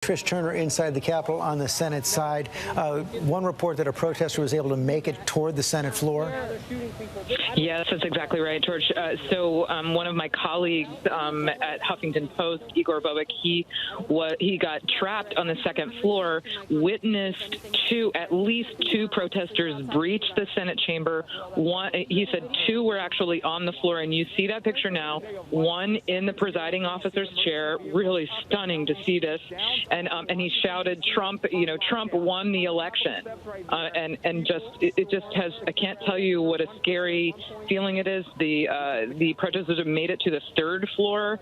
Trish Turner inside the Capitol on the Senate side. One report that a protester was able to make it toward the Senate floor. Yes, that's exactly right, George. So one of my colleagues at Huffington Post, Igor Bobek, he got trapped on the second floor, witnessed at least two protesters breach the Senate chamber. He said two were actually on the floor, and you see that picture now. One in the presiding officer's chair. Really stunning to see this. And he shouted, "Trump! Trump won the election," and it just has. I can't tell you what a scary feeling it is. The protesters have made it to the third floor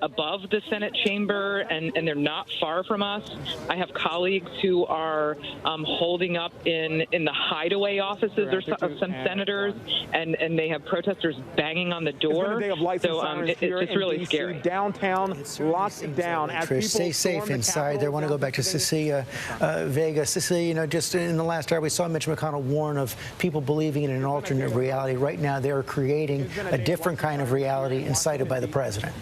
above the Senate chamber, and they're not far from us. I have colleagues who are holding up in the hideaway offices of some senators, and they have protesters banging on the door. So it's just really scary. Downtown locked down. Trish, stay safe inside there. I want to go back to Cecilia Vega. Cecilia, just in the last hour, we saw Mitch McConnell warn of people believing in an alternate reality. Right now, they're creating a different kind of reality incited by the president.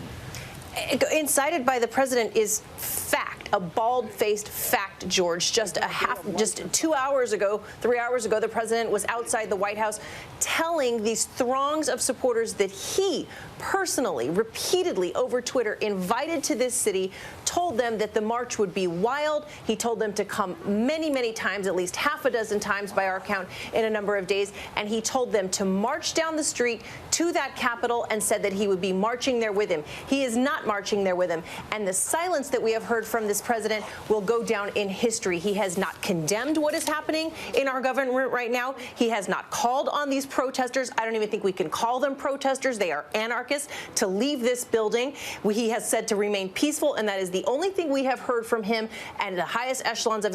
Incited by the president is fact, a bald-faced fact, George. Just 2 hours ago, 3 hours ago, the president was outside the White House telling these throngs of supporters that he personally, repeatedly over Twitter, invited to this city, told them that the march would be wild. He told them to come many, many times, at least half a dozen times by our count in a number of days. And he told them to march down the street to that Capitol and said that he would be marching there with him. He is not marching there with him. And the silence that we have heard from this president will go down in history. He has not condemned what is happening in our government right now. He has not called on these protesters. I don't even think we can call them protesters. They are anarchists, to leave this building. He has said to remain peaceful, and that is the only thing we have heard from him and the highest echelons of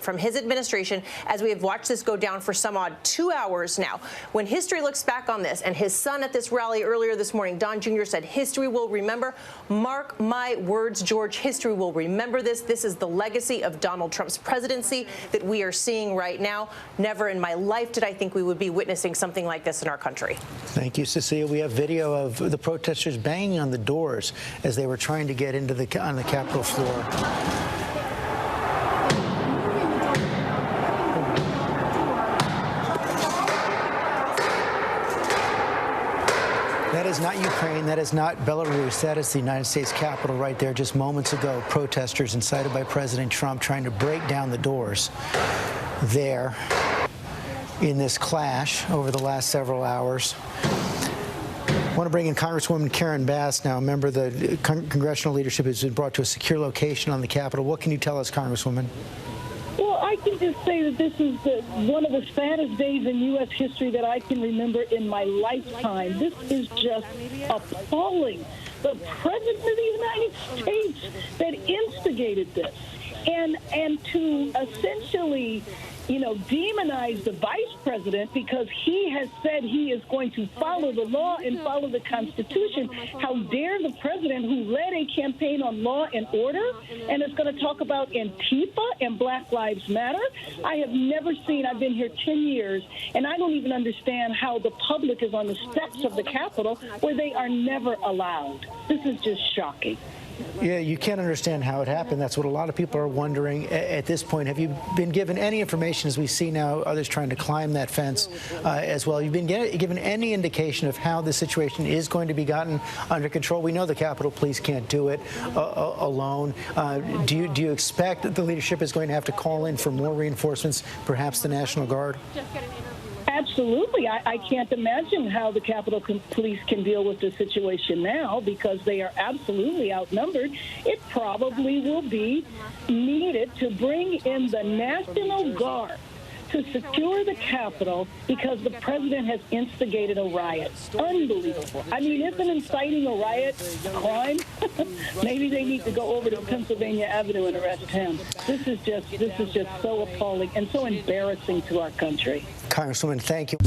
from his administration as we have watched this go down for some odd 2 hours now. When history looks back on this, and his son at this rally earlier this morning, Don Jr., said history will remember. Mark my words, George, history will remember this. This is the legacy of Donald Trump's presidency that we are seeing right now. Never in my life did I think we would be witnessing something like this in our country. Thank you, Cecilia. We have video of the protesters banging on the doors as they were trying to get into on the Capitol floor. That is not Ukraine. That is not Belarus. That is the United States Capitol right there. Just moments ago, protesters incited by President Trump trying to break down the doors there in this clash over the last several hours. I want to bring in Congresswoman Karen Bass now. A member of the congressional leadership has been brought to a secure location on the Capitol. What can you tell us, Congresswoman? Well, I can just say that this is one of the saddest days in U.S. history that I can remember in my lifetime. This is just appalling. The President of the United States that instigated this. And to essentially, demonize the vice president because he has said he is going to follow the law and follow the Constitution. How dare the president who led a campaign on law and order and is going to talk about Antifa and Black Lives Matter? I have never seen, I've been here 10 years, and I don't even understand how the public is on the steps of the Capitol where they are never allowed. This is just shocking. Yeah, you can't understand how it happened. That's what a lot of people are wondering at this point. Have you been given any information, as we see now others trying to climb that fence as well? You've been given any indication of how the situation is going to be gotten under control? We know the Capitol Police can't do it alone. Do you expect that the leadership is going to have to call in for more reinforcements, perhaps the National Guard? Absolutely. I can't imagine how the Capitol Police can deal with the situation now because they are absolutely outnumbered. It probably will be needed to bring in the National Guard to secure the Capitol because the president has instigated a riot. Unbelievable. I mean, isn't inciting a riot a crime? Maybe they need to go over to Pennsylvania Avenue and arrest him. This is just so appalling and so embarrassing to our country. Congresswoman, thank you.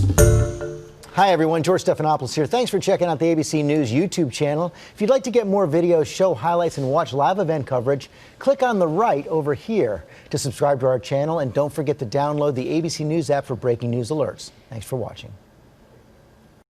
Hi, everyone. George Stephanopoulos here. Thanks for checking out the ABC News YouTube channel. If you'd like to get more videos, show highlights, and watch live event coverage, click on the right over here to subscribe to our channel. And don't forget to download the ABC News app for breaking news alerts. Thanks for watching.